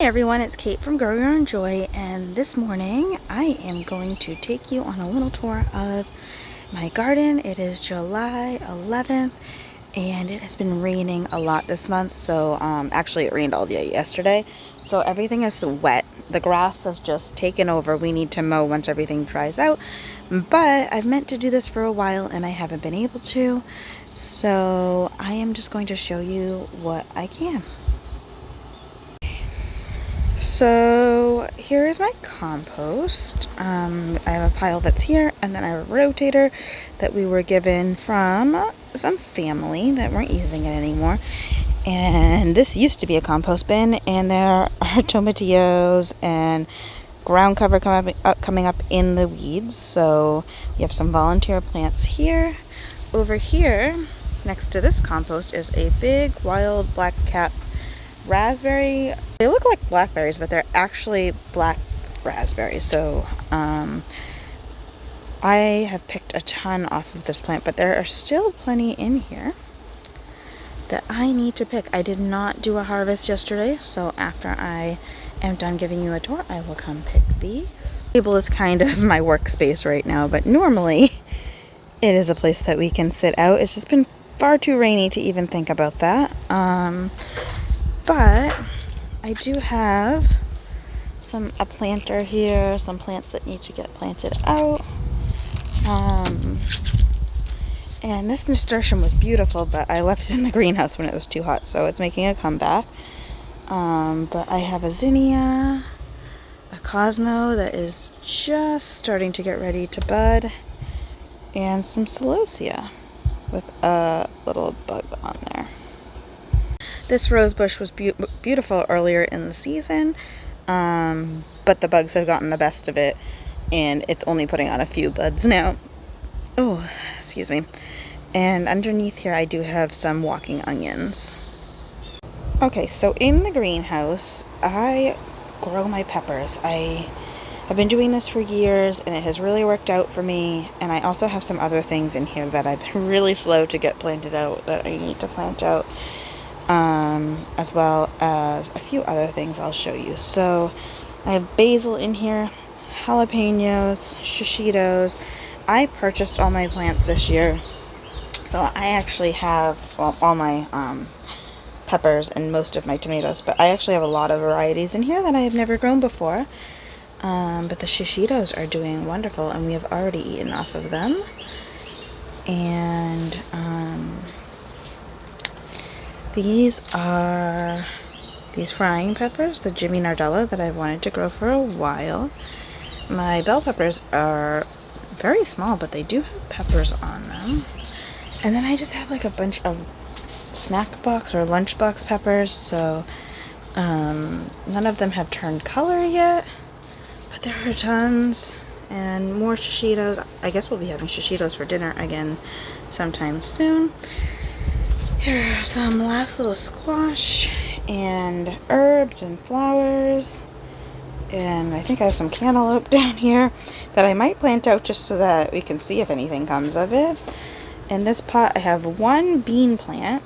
Hey everyone, it's Kate from Growyourownjoy, and this morning I am going to take you on a little tour of my garden. It is July 11th and it has been raining a lot this month, so actually it rained all day yesterday, so everything is wet. The grass has just taken over. We need to mow once everything dries out, but I've meant to do this for a while and I haven't been able to, so I am just going to show you what I can. So here is my compost. I have a pile that's here, and then I have a rotator that we were given from some family that weren't using it anymore. And this used to be a compost bin, and there are tomatillos and ground cover coming up in the weeds. So we have some volunteer plants here. Over here, next to this compost, is a big wild black cat raspberry. They look like blackberries, but they're actually black raspberries. So I have picked a ton off of this plant, but there are still plenty in here that I need to pick. I did not do a harvest yesterday, so after I am done giving you a tour, I will come pick these. The table is kind of my workspace right now, but normally it is a place that we can sit out. It's just been far too rainy to even think about that. But I do have a planter here, some plants that need to get planted out. And this nasturtium was beautiful, but I left it in the greenhouse when it was too hot, so it's making a comeback. But I have a zinnia, a cosmo that is just starting to get ready to bud, and some celosia with a little bug on there. This rose bush was beautiful earlier in the season, but the bugs have gotten the best of it, and it's only putting on a few buds now. Oh, excuse me. And underneath here I do have some walking onions. Okay, so in the greenhouse, I grow my peppers. I've been doing this for years, and it has really worked out for me, and I also have some other things in here that I've been really slow to get planted out that I need to plant out. As well as a few other things I'll show you. So I have basil in here, jalapenos, shishitos. I purchased all my plants this year, so I actually have all my peppers and most of my tomatoes, but I actually have a lot of varieties in here that I have never grown before. But the shishitos are doing wonderful, and we have already eaten off of them. And these are these frying peppers, the Jimmy Nardella, that I've wanted to grow for a while. My bell peppers are very small, but they do have peppers on them. And then I just have like a bunch of snack box or lunchbox peppers, so none of them have turned color yet, but there are tons. And more shishitos. I guess we'll be having shishitos for dinner again sometime soon. Here are some last little squash and herbs and flowers. And I think I have some cantaloupe down here that I might plant out just so that we can see if anything comes of it. In this pot I have one bean plant.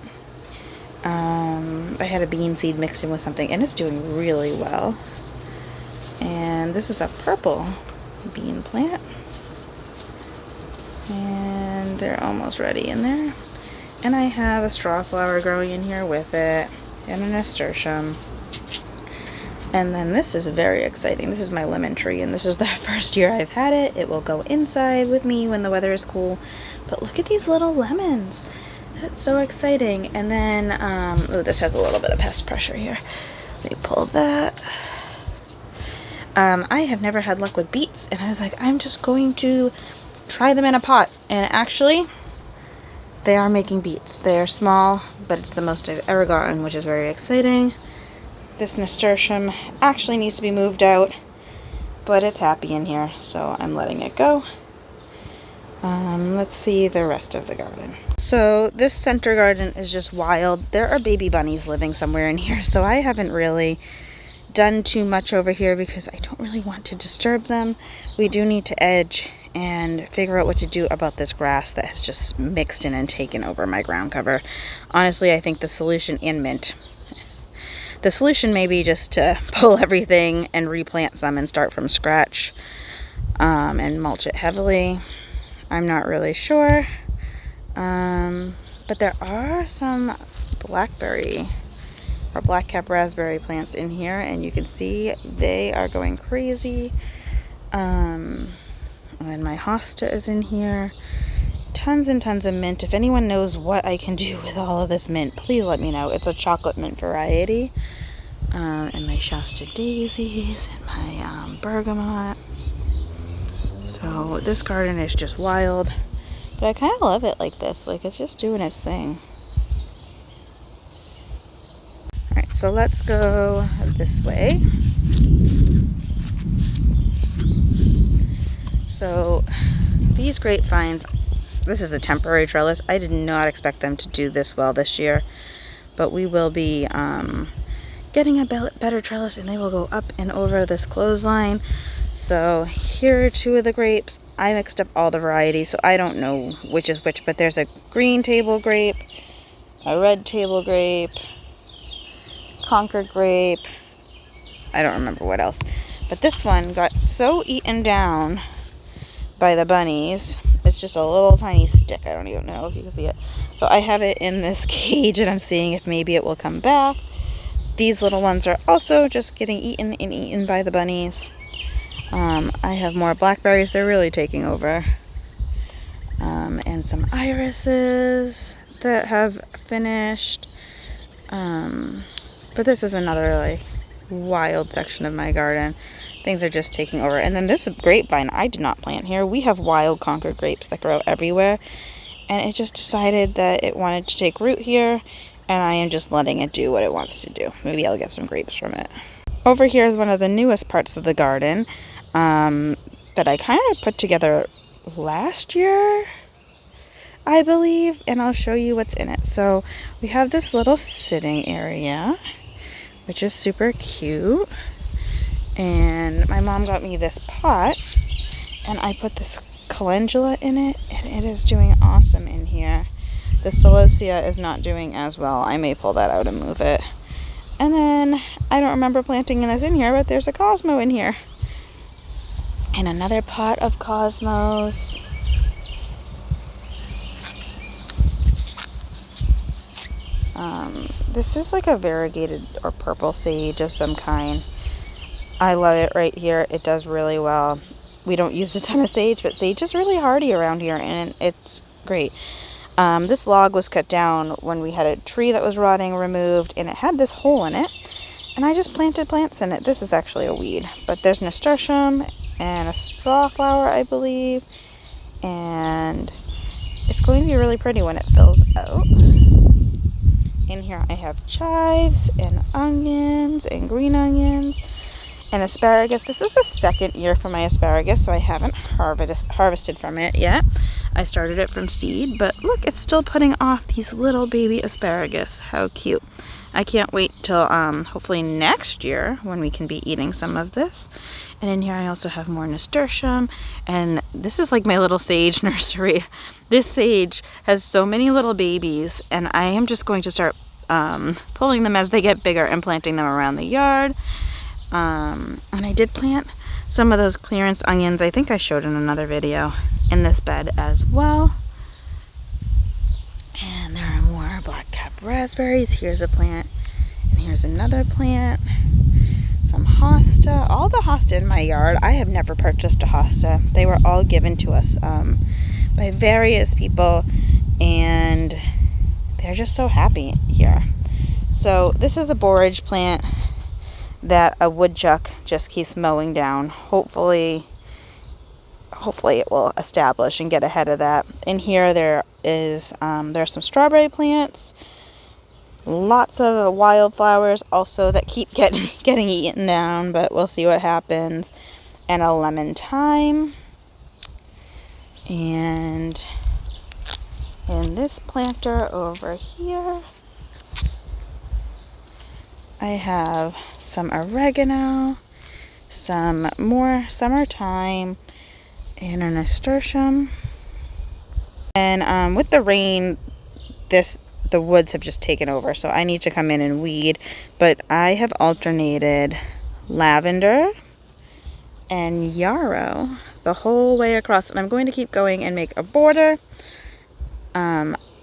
I had a bean seed mixed in with something, and it's doing really well. And this is a purple bean plant. And they're almost ready in there. And I have a straw flower growing in here with it, and a nasturtium. And then this is very exciting. This is my lemon tree, and this is the first year I've had it. It will go inside with me when the weather is cool. But look at these little lemons. That's so exciting. And then, oh, this has a little bit of pest pressure here. Let me pull that. I have never had luck with beets, and I was like, I'm just going to try them in a pot. And actually, they are making beets. They are small, but it's the most I've ever gotten, which is very exciting. This nasturtium actually needs to be moved out, but it's happy in here, so I'm letting it go. Let's see the rest of the garden. So this center garden is just wild. There are baby bunnies living somewhere in here, so I haven't really done too much over here because I don't really want to disturb them. We do need to edge and figure out what to do about this grass that has just mixed in and taken over my ground cover. Honestly, I think the solution, and mint, The solution may be just to pull everything and replant some and start from scratch, and mulch it heavily. I'm not really sure. But there are some blackberry or black-cap raspberry plants in here, and you can see they are going crazy. And my hosta is in here. Tons and tons of mint. If anyone knows what I can do with all of this mint, please let me know. It's a chocolate mint variety. And my Shasta daisies and my bergamot. So this garden is just wild. But I kind of love it like this. Like, it's just doing its thing. Alright, so let's go this way. So these grapevines, this is a temporary trellis. I did not expect them to do this well this year. But we will be getting a better trellis, and they will go up and over this clothesline. So here are two of the grapes. I mixed up all the varieties, so I don't know which is which, but there's a green table grape, a red table grape, Concord grape. I don't remember what else. But this one got so eaten down by the bunnies. It's just a little tiny stick. I don't even know if you can see it. So I have it in this cage, and I'm seeing if maybe it will come back. These little ones are also just getting eaten and eaten by the bunnies. I have more blackberries. They're really taking over. And some irises that have finished. But this is another like wild section of my garden. Things are just taking over. And then this grapevine I did not plant here. We have wild Concord grapes that grow everywhere. And it just decided that it wanted to take root here. And I am just letting it do what it wants to do. Maybe I'll get some grapes from it. Over here is one of the newest parts of the garden that I kind of put together last year, I believe. And I'll show you what's in it. So we have this little sitting area, which is super cute. And my mom got me this pot, and I put this calendula in it, and it is doing awesome in here. The celosia is not doing as well. I may pull that out and move it. And then I don't remember planting this in here, but there's a Cosmo in here. And another pot of Cosmos. This is like a variegated or purple sage of some kind. I love it right here. It does really well. We don't use a ton of sage, but sage is really hardy around here, and it's great. This log was cut down when we had a tree that was rotting removed, and it had this hole in it, and I just planted plants in it. This is actually a weed, but there's nasturtium and a straw flower, I believe, and it's going to be really pretty when it fills out. In here I have chives and onions and green onions and asparagus. This is the second year for my asparagus, so I haven't harvested from it yet. I started it from seed, but look, it's still putting off these little baby asparagus. How cute. I can't wait till hopefully next year when we can be eating some of this. And in here I also have more nasturtium, and this is like my little sage nursery. This sage has so many little babies, and I am just going to start pulling them as they get bigger and planting them around the yard. And I did plant some of those clearance onions, I think I showed in another video, in this bed as well. And there are more black-cap raspberries. Here's a plant, and here's another plant. Some hosta. All the hosta in my yard, I have never purchased a hosta. They were all given to us by various people, and they're just so happy here. So this is a borage plant that a woodchuck just keeps mowing down. Hopefully it will establish and get ahead of that. In here there are some strawberry plants, lots of wildflowers also that keep getting eaten down, but we'll see what happens. And a lemon thyme. And in this planter over here I have some oregano, some more summertime, and a nasturtium. And with the rain, this the woods have just taken over, so I need to come in and weed. But I have alternated lavender and yarrow the whole way across, and I'm going to keep going and make a border.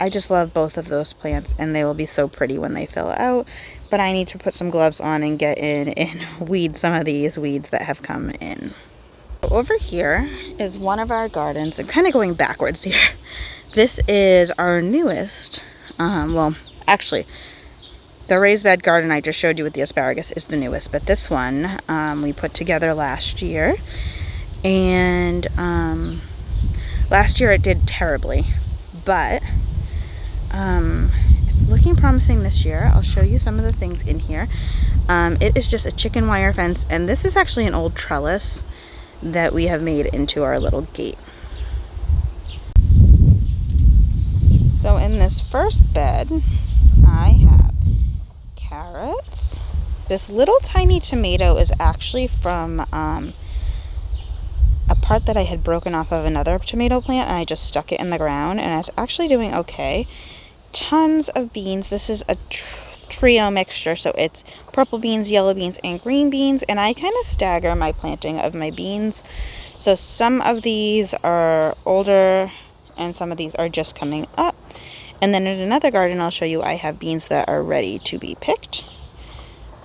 I just love both of those plants, and they will be so pretty when they fill out. But I need to put some gloves on and get in and weed some of these weeds that have come in. Over here is one of our gardens. I'm kind of going backwards here. This is our newest, well, actually, the raised bed garden I just showed you with the asparagus is the newest, but this one we put together last year. And last year it did terribly, but it's looking promising this year. I'll show you some of the things in here. It is just a chicken wire fence, and this is actually an old trellis that we have made into our little gate. So in this first bed, I have carrots. This little tiny tomato is actually from a part that I had broken off of another tomato plant, and I just stuck it in the ground, and it's actually doing okay. Tons of beans. This is a trio mixture, so it's purple beans, yellow beans, and green beans, and I kind of stagger my planting of my beans. So some of these are older and some of these are just coming up. And then in another garden I'll show you, I have beans that are ready to be picked.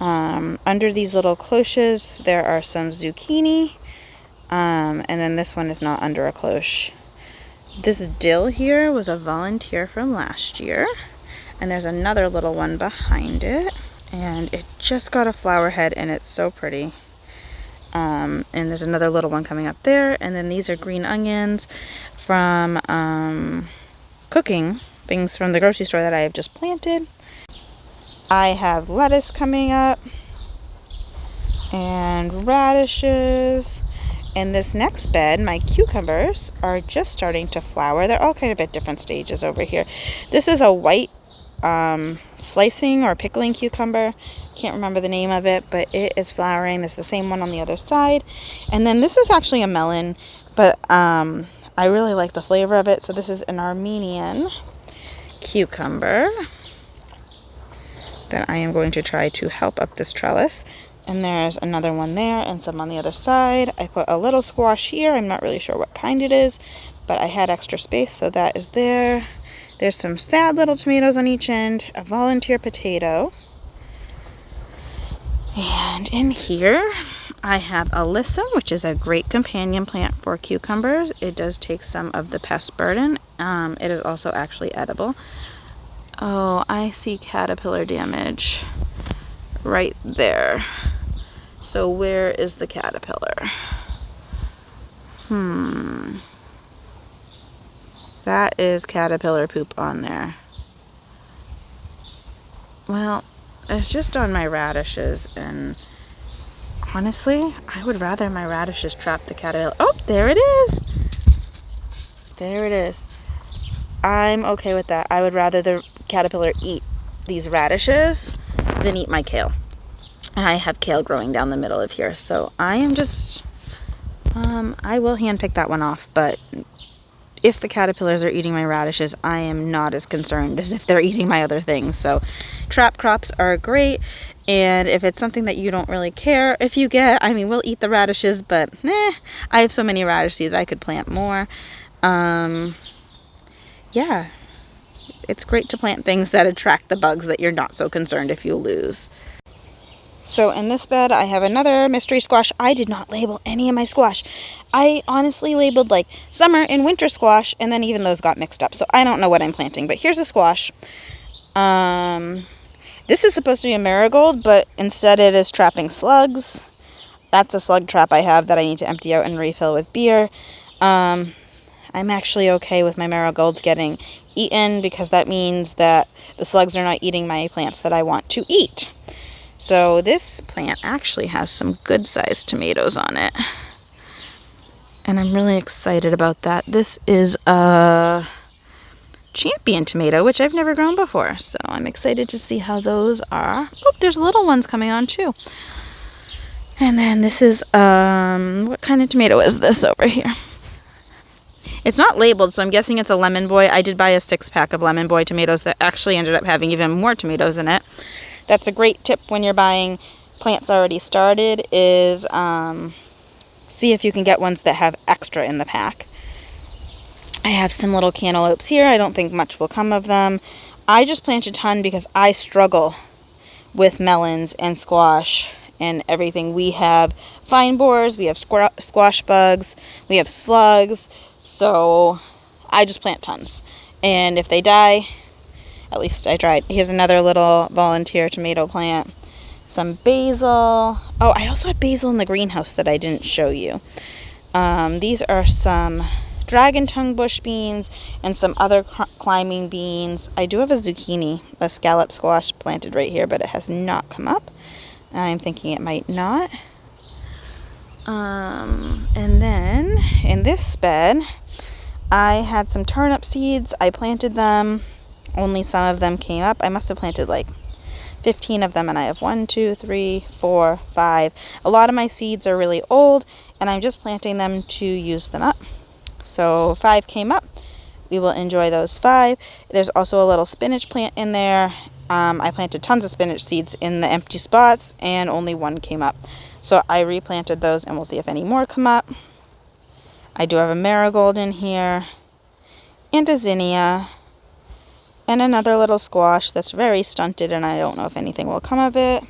Under these little cloches there are some zucchini, and then this one is not under a cloche. This dill here was a volunteer from last year, and there's another little one behind it, and it just got a flower head and it's so pretty. And there's another little one coming up there, and then these are green onions from cooking things from the grocery store that I have just planted. I have lettuce coming up and radishes. In this next bed, my cucumbers are just starting to flower. They're all kind of at different stages over here. This is a white slicing or pickling cucumber. Can't remember the name of it, but it is flowering. There's the same one on the other side. And then this is actually a melon, but I really like the flavor of it. So this is an Armenian cucumber that I am going to try to help up this trellis. And there's another one there and some on the other side. I put a little squash here. I'm not really sure what kind it is, but I had extra space, so that is there. There's some sad little tomatoes on each end, a volunteer potato. And in here, I have alyssum, which is a great companion plant for cucumbers. It does take some of the pest burden. It is also actually edible. Oh, I see caterpillar damage right there. So where is the caterpillar? That is caterpillar poop on there. Well, it's just on my radishes, and honestly, I would rather my radishes trap the caterpillar. Oh, there it is. There it is. I'm okay with that. I would rather the caterpillar eat these radishes than eat my kale. And I have kale growing down the middle of here, so I am just, I will hand pick that one off, but if the caterpillars are eating my radishes, I am not as concerned as if they're eating my other things. So trap crops are great, and if it's something that you don't really care if you get, I mean, we'll eat the radishes, but I have so many radish seeds, I could plant more. Yeah, it's great to plant things that attract the bugs that you're not so concerned if you lose. So in this bed, I have another mystery squash. I did not label any of my squash. I honestly labeled like summer and winter squash, and then even those got mixed up. So I don't know what I'm planting, but here's a squash. This is supposed to be a marigold, but instead it is trapping slugs. That's a slug trap I have that I need to empty out and refill with beer. I'm actually okay with my marigolds getting eaten because that means that the slugs are not eating my plants that I want to eat. So this plant actually has some good sized tomatoes on it, and I'm really excited about that. This is a champion tomato, which I've never grown before, so I'm excited to see how those are. Oh, there's little ones coming on too. And then this is what kind of tomato is this over here? It's not labeled, so I'm guessing it's a Lemon Boy. I did buy a 6-pack of Lemon Boy tomatoes that actually ended up having even more tomatoes in it. That's a great tip when you're buying plants already started, is see if you can get ones that have extra in the pack. I have some little cantaloupes here. I don't think much will come of them. I just planted a ton because I struggle with melons and squash and everything. We have vine borers, we have squash bugs, we have slugs, so I just plant tons. And if they die, at least I tried. Here's another little volunteer tomato plant. Some basil. Oh, I also had basil in the greenhouse that I didn't show you. These are some dragon tongue bush beans and some other climbing beans. I do have a zucchini, a scallop squash planted right here, but it has not come up. I'm thinking it might not. And then in this bed, I had some turnip seeds. I planted them. Only some of them came up. I must have planted like 15 of them, and I have 1, 2, 3, 4, 5. A lot of my seeds are really old, and I'm just planting them to use them up. So 5 came up. We will enjoy those 5. There's also a little spinach plant in there. I planted tons of spinach seeds in the empty spots, and only 1 came up. So I replanted those, and we'll see if any more come up. I do have a marigold in here, and a zinnia, and another little squash that's very stunted, and I don't know if anything will come of it.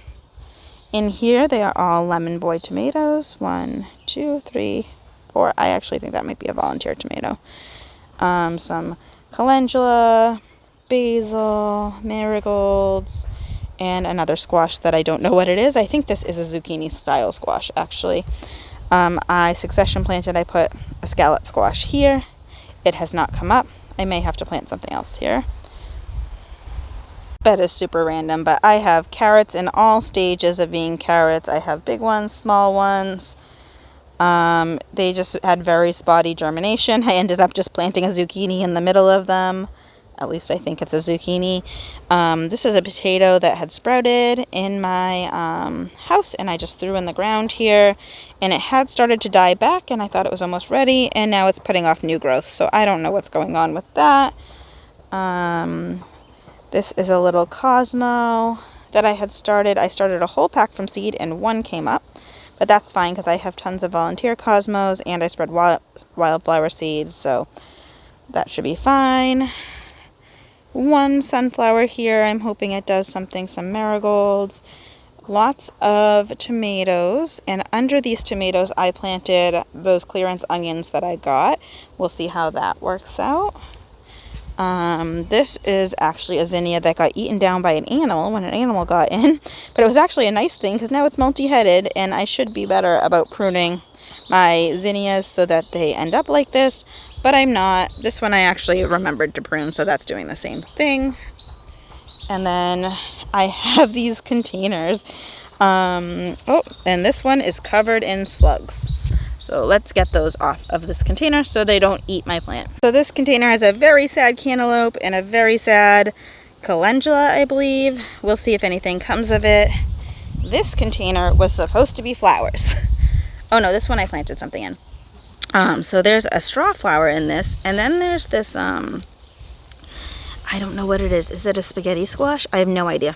In here, they are all Lemon Boy tomatoes. 1, 2, 3, 4. I actually think that might be a volunteer tomato. Some calendula, basil, marigolds, and another squash that I don't know what it is. I think this is a zucchini style squash, actually. I succession planted. I put a scallop squash here. It has not come up. I may have to plant something else here. Bed is super random, but I have carrots in all stages of being carrots. I have big ones, small ones. They just had very spotty germination. I ended up just planting a zucchini in the middle of them. At least I think it's a zucchini. This is a potato that had sprouted in my house, and I just threw in the ground here. And it had started to die back, and I thought it was almost ready, and now it's putting off new growth. So I don't know what's going on with that. This is a little Cosmo that I had started. I started a whole pack from seed, and 1 came up. But that's fine because I have tons of volunteer Cosmos, and I spread wildflower seeds, so that should be fine. 1 sunflower here. I'm hoping it does something. Some marigolds. Lots of tomatoes. And under these tomatoes, I planted those clearance onions that I got. We'll see how that works out. This is actually a zinnia that got eaten down by an animal when an animal got in. But it was actually a nice thing because now it's multi-headed, and I should be better about pruning my zinnias so that they end up like this. But I'm not. This one I actually remembered to prune, so that's doing the same thing. And then I have these containers. And this one is covered in slugs. So let's get those off of this container so they don't eat my plant. So this container has a very sad cantaloupe and a very sad calendula, I believe. We'll see if anything comes of it. This container was supposed to be flowers. Oh no, this one I planted something in. So there's a straw flower in this, and then there's this, I don't know what it is. Is it a spaghetti squash? I have no idea.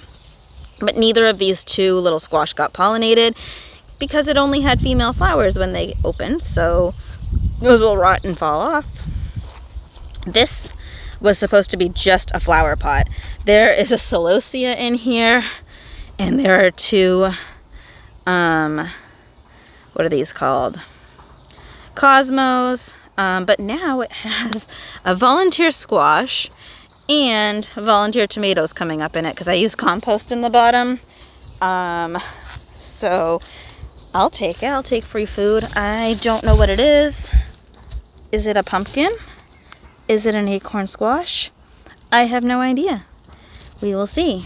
But neither of these 2 little squash got pollinated because it only had female flowers when they opened, so those will rot and fall off. This was supposed to be just a flower pot. There is a celosia in here, and there are 2, what are these called? Cosmos, but now it has a volunteer squash and volunteer tomatoes coming up in it because I use compost in the bottom. So I'll take it. I'll take free food. I don't know what it is. Is it a pumpkin? Is it an acorn squash? I have no idea. We will see.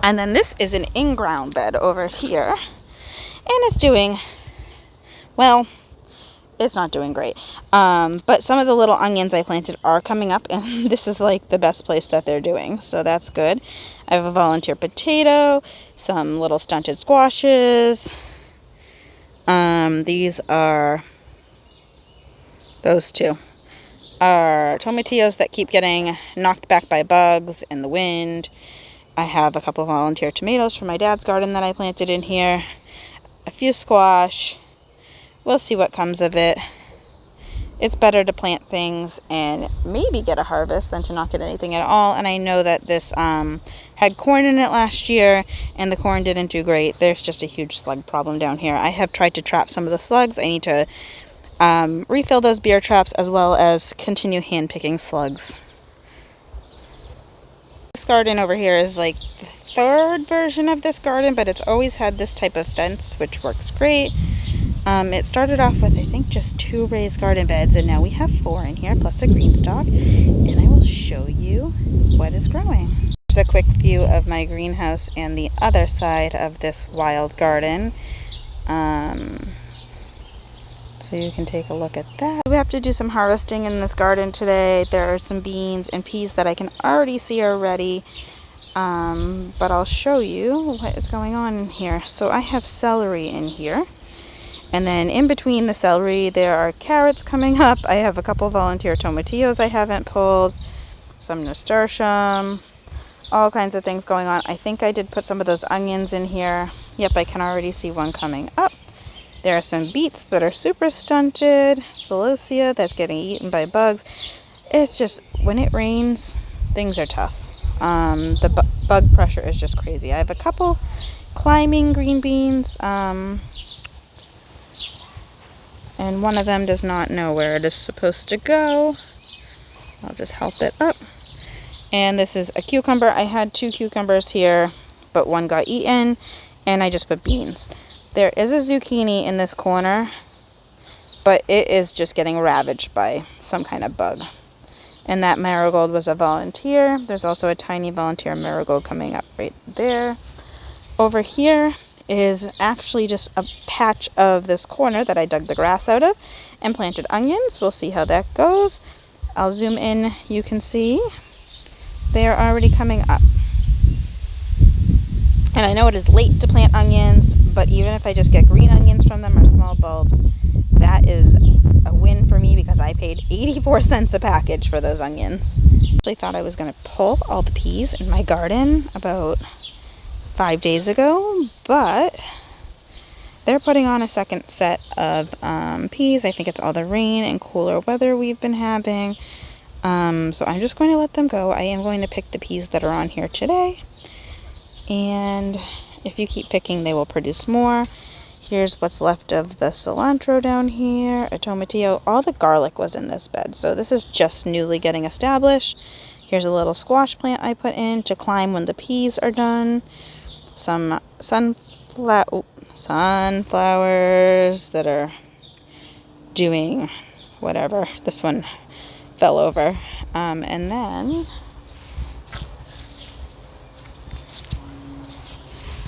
And then this is an in-ground bed over here, and it's doing, well, it's not doing great. But some of the little onions I planted are coming up, and this is like the best place that they're doing. So that's good. I have a volunteer potato, some little stunted squashes. These are those 2. are tomatillos that keep getting knocked back by bugs and the wind. I have a couple of volunteer tomatoes from my dad's garden that I planted in here. A few squash. We'll see what comes of it. It's better to plant things and maybe get a harvest than to not get anything at all. And I know that this had corn in it last year, and the corn didn't do great. There's just a huge slug problem down here. I have tried to trap some of the slugs. I need to refill those beer traps, as well as continue hand picking slugs. This garden over here is like the third version of this garden, but it's always had this type of fence, which works great. It started off with, I think, just 2 raised garden beds, and now we have 4 in here, plus a green stalk, and I will show you what is growing. Here's a quick view of my greenhouse and the other side of this wild garden. So you can take a look at that. We have to do some harvesting in this garden today. There are some beans and peas that I can already see are ready. But I'll show you what is going on in here. So I have celery in here. And then in between the celery, there are carrots coming up. I have a couple volunteer tomatillos I haven't pulled. Some nasturtium. All kinds of things going on. I think I did put some of those onions in here. Yep, I can already see one coming up. There are some beets that are super stunted. Celosia that's getting eaten by bugs. It's just, when it rains, things are tough. The bug pressure is just crazy. I have a couple climbing green beans. And one of them does not know where it is supposed to go. I'll just help it up. And this is a cucumber. I had 2 cucumbers here, but one got eaten, and I just put beans. There is a zucchini in this corner, but it is just getting ravaged by some kind of bug. And that marigold was a volunteer. There's also a tiny volunteer marigold coming up right there. Over here is actually just a patch of this corner that I dug the grass out of and planted onions. We'll see how that goes. I'll zoom in. You can see they are already coming up. And I know it is late to plant onions, but even if I just get green onions from them or small bulbs, that is a win for me because I paid 84 cents a package for those onions. I actually thought I was going to pull all the peas in my garden about 5 days ago, but they're putting on a second set of peas. I think it's all the rain and cooler weather we've been having. So I'm just going to let them go. I am going to pick the peas that are on here today. And if you keep picking, they will produce more. Here's what's left of the cilantro down here, a tomatillo. All the garlic was in this bed, so this is just newly getting established. Here's a little squash plant I put in to climb when the peas are done. Some sunflowers that are doing whatever. This one fell over. And then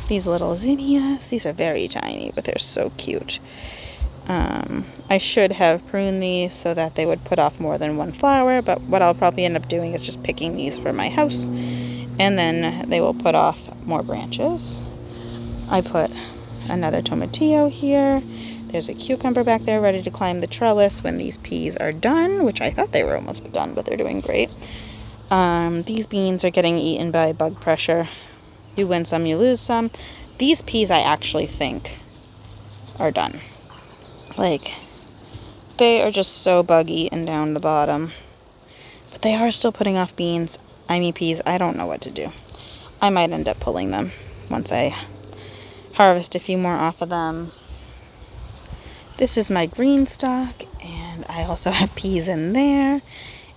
these little zinnias. These are very tiny, but they're so cute. I should have pruned these so that they would put off more than one flower, but what I'll probably end up doing is just picking these for my house, and then they will put off more branches. I put another tomatillo here. There's a cucumber back there ready to climb the trellis when these peas are done, which I thought they were almost done, but they're doing great. These beans are getting eaten by bug pressure. You win some, you lose some. These peas I actually think are done. Like, they are just so bug-eaten down the bottom. But they are still putting off peas. I don't know what to do. I might end up pulling them once I harvest a few more off of them. This is my green stalk, and I also have peas in there.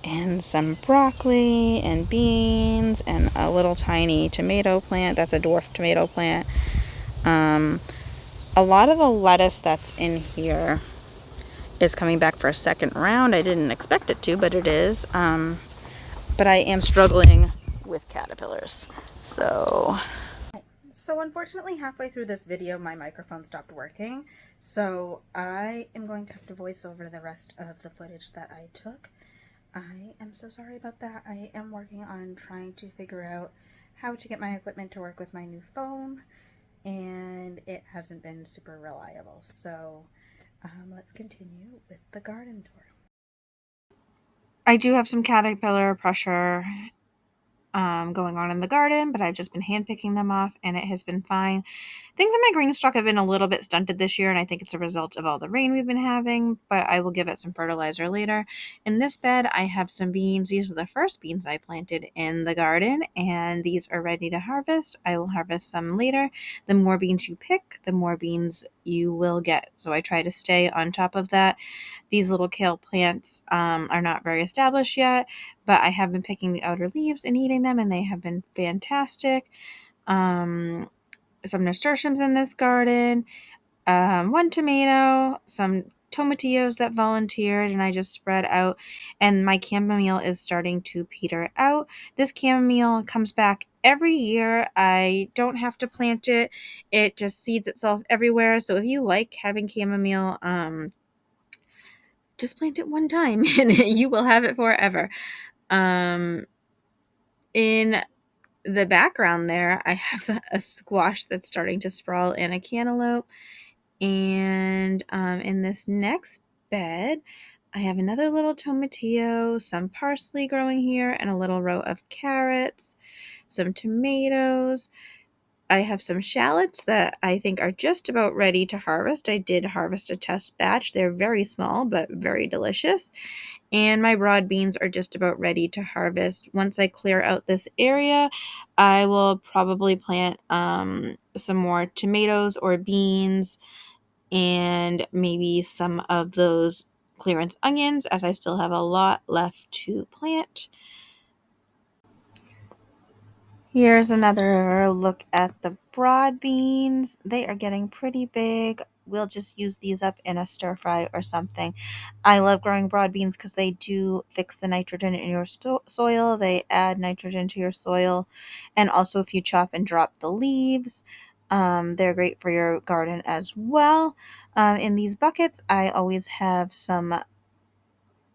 And some broccoli and beans and a little tiny tomato plant. That's a dwarf tomato plant. A lot of the lettuce that's in here is coming back for a second round. I didn't expect it to, but it is. But I am struggling with caterpillars. So unfortunately, halfway through this video, my microphone stopped working. So I am going to have to voice over the rest of the footage that I took. I am so sorry about that. I am working on trying to figure out how to get my equipment to work with my new phone, and it hasn't been super reliable. So let's continue with the garden tour. I do have some caterpillar pressure going on in the garden, but I've just been hand picking them off and it has been fine. Things in my green stalk have been a little bit stunted this year, and I think it's a result of all the rain we've been having, but I will give it some fertilizer later. In this bed, I have some beans. These are the first beans I planted in the garden, and these are ready to harvest. I will harvest some later. The more beans you pick, the more beans you will get. So I try to stay on top of that. These little kale plants are not very established yet, but I have been picking the outer leaves and eating them, and they have been fantastic. Some nasturtiums in this garden, one tomato, some tomatillos that volunteered, and I just spread out. And my chamomile is starting to peter out. This chamomile comes back every year. I don't have to plant it; it just seeds itself everywhere. So if you like having chamomile, just plant it one time, and you will have it forever. Um, in the background there, I have a squash that's starting to sprawl and a cantaloupe. And in this next bed, I have another little tomatillo, some parsley growing here, and a little row of carrots, some tomatoes. I have some shallots that I think are just about ready to harvest. I did harvest a test batch. They're very small, but very delicious. And my broad beans are just about ready to harvest. Once I clear out this area, I will probably plant some more tomatoes or beans and maybe some of those clearance onions, as I still have a lot left to plant. Here's another look at the broad beans. They are getting pretty big. We'll just use these up in a stir fry or something. I love growing broad beans because they do fix the nitrogen in your soil. They add nitrogen to your soil. And also, if you chop and drop the leaves, they're great for your garden as well. In these buckets, I always have some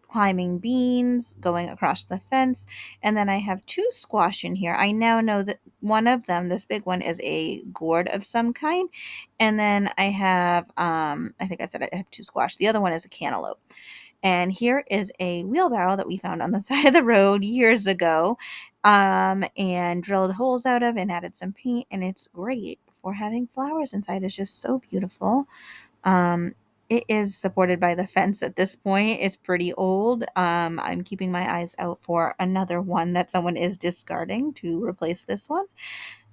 climbing beans going across the fence, and then I have two squash in here. I now know that one of them, this big one, is a gourd of some kind, and then I have I think I said I have two squash. The other one is a cantaloupe. And here is a wheelbarrow that we found on the side of the road years ago, and drilled holes out of and added some paint, and it's great for having flowers inside. It's just so beautiful. um, it is supported by the fence at this point. It's pretty old. I'm keeping my eyes out for another one that someone is discarding to replace this one.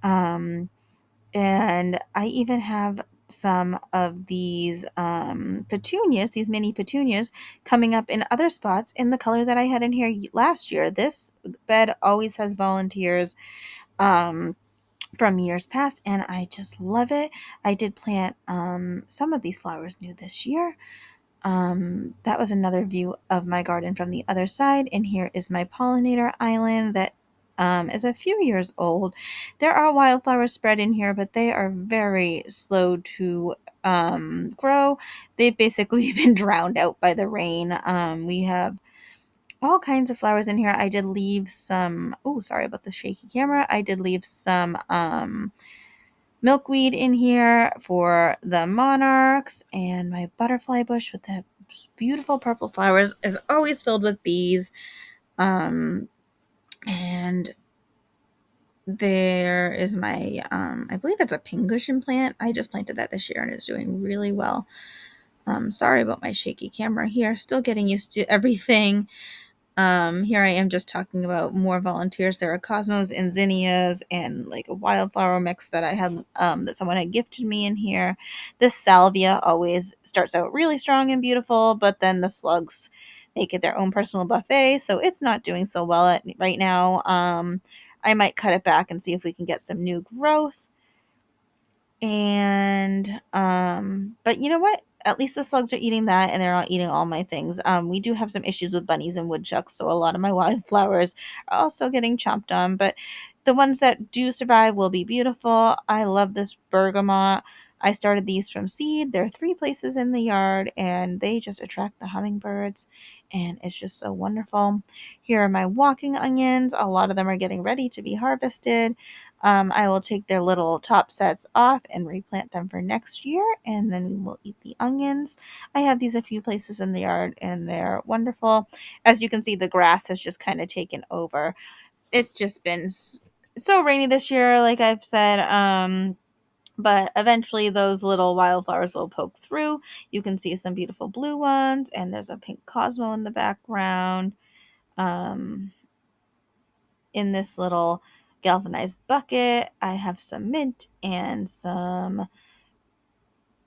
Um, and I even have some of these petunias, these mini petunias, coming up in other spots in the color that I had in here last year. This bed always has volunteers. Um, from years past, and I just love it. I did plant some of these flowers new this year. That was another view of my garden from the other side, and here is my pollinator island that is a few years old. There are wildflowers spread in here, but they are very slow to grow. They've basically been drowned out by the rain. We have all kinds of flowers in here. I did leave some, oh, sorry about the shaky camera. I did leave some milkweed in here for the monarchs, and my butterfly bush with the beautiful purple flowers is always filled with bees. And there is my, I believe it's a pincushion plant. I just planted that this year and it's doing really well. Sorry about my shaky camera here. Still getting used to everything. Here I am just talking about more volunteers. There are cosmos and zinnias and like a wildflower mix that I had that someone had gifted me in here. This salvia always starts out really strong and beautiful, but then the slugs make it their own personal buffet, so it's not doing so well right now. I might cut it back and see if we can get some new growth. And but you know what? At least the slugs are eating that and they're not eating all my things. We do have some issues with bunnies and woodchucks, so a lot of my wildflowers are also getting chomped on, but the ones that do survive will be beautiful. I love this bergamot. I started these from seed. There are 3 places in the yard, and they just attract the hummingbirds, and it's just so wonderful. Here are my walking onions. A lot of them are getting ready to be harvested. I will take their little top sets off and replant them for next year, and then we will eat the onions. I have these a few places in the yard, and they're wonderful. As you can see, the grass has just kind of taken over. It's just been so rainy this year, like I've said. But eventually those little wildflowers will poke through. You can see some beautiful blue ones, and there's a pink cosmo in the background. Um, in this little galvanized bucket, I have some mint and some,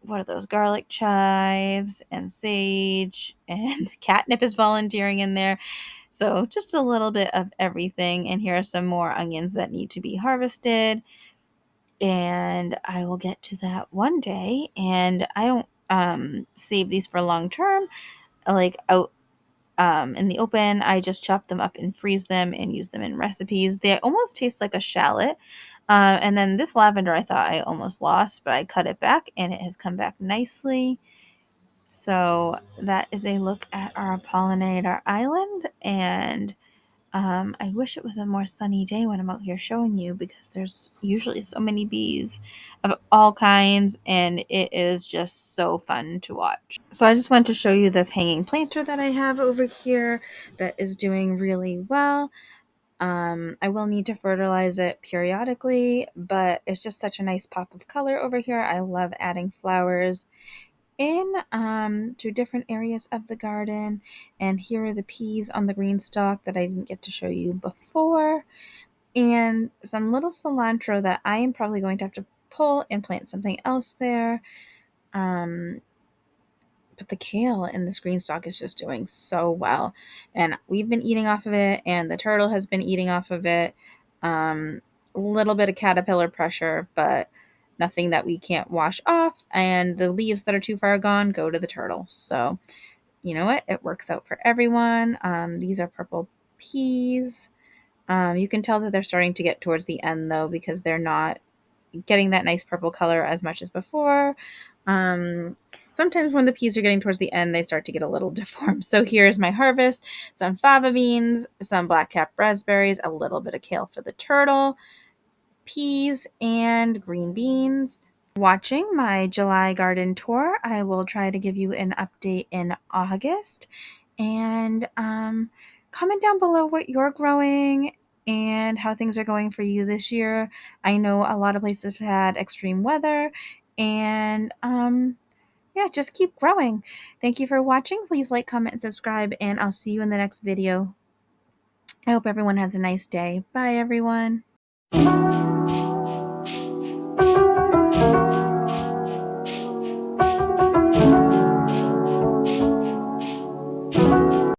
what are those, garlic chives and sage, and catnip is volunteering in there. So just a little bit of everything. And here are some more onions that need to be harvested, and I will get to that one day. And I don't save these for long term, like out in the open. I just chop them up and freeze them and use them in recipes. They almost taste like a shallot. And then this lavender I thought I almost lost, but I cut it back and it has come back nicely. So that is a look at our pollinator island, and I wish it was a more sunny day when I'm out here showing you, because there's usually so many bees of all kinds, and it is just so fun to watch. So I just wanted to show you this hanging planter that I have over here that is doing really well. I will need to fertilize it periodically, but it's just such a nice pop of color over here. I love adding flowers in to different areas of the garden. And here are the peas on the green stalk that I didn't get to show you before, and some little cilantro that I am probably going to have to pull and plant something else there. um but the kale in this green stalk is just doing so well, and we've been eating off of it, and the turtle has been eating off of it. A little bit of caterpillar pressure, but nothing that we can't wash off, and the leaves that are too far gone go to the turtle. So you know what, it works out for everyone. These are purple peas. You can tell that they're starting to get towards the end though, because they're not getting that nice purple color as much as before. Um, Sometimes when the peas are getting towards the end, they start to get a little deformed. So here's my harvest: some fava beans, some black cap raspberries, a little bit of kale for the turtle, peas, and green beans. Watching my July garden tour. I will try to give you an update in August. And comment down below what you're growing and how things are going for you this year. I know a lot of places have had extreme weather, and yeah, just keep growing. Thank you for watching. Please like, comment, and subscribe, and I'll see you in the next video. I hope everyone has a nice day. Bye, everyone.